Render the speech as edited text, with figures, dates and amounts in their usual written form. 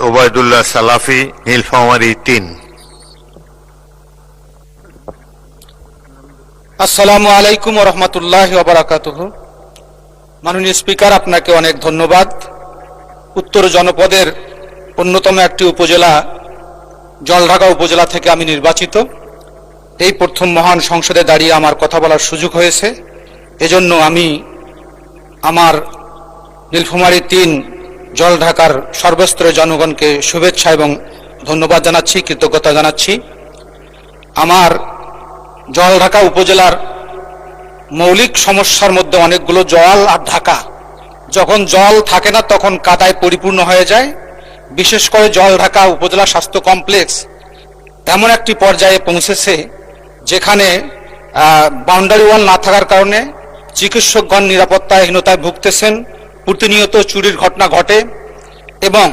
ওবায়দুল্লাহ সালাফি, নীলফামারী ৩। আসসালামু আলাইকুম ওয়া রাহমাতুল্লাহি ওয়া বারাকাতুহু। মাননীয় স্পিকার, আপনাকে অনেক ধন্যবাদ। উত্তর জনপদের অন্যতম একটি উপজেলা জলঢাকা উপজেলা থেকে আমি নির্বাচিত। এই প্রথম মহান সংসদে দাঁড়িয়ে আমার কথা বলার সুযোগ হয়েছে। এজন্য আমি আমার নীলফামারী ৩ জলঢাকার সর্বস্তরের জনগণকে শুভেচ্ছা এবং ধন্যবাদ জানাচ্ছি, কৃতজ্ঞতা জানাচ্ছি। আমার জলঢাকা উপজেলার মৌলিক সমস্যার মধ্যে অনেকগুলো জল আর ঢাকা। যখন জল থাকে না তখন কাদায় পরিপূর্ণ হয়ে যায়। বিশেষ করে জলঢাকা উপজেলা স্বাস্থ্য কমপ্লেক্স এমন একটি পর্যায়ে পৌঁছেছে যেখানে বাউন্ডারি ওয়াল না থাকার কারণে চিকিৎসকগণ নিরাপত্তাহীনতায় ভুগতেছেন। প্রতিনিয়ত চুরির ঘটনা ঘটে এবং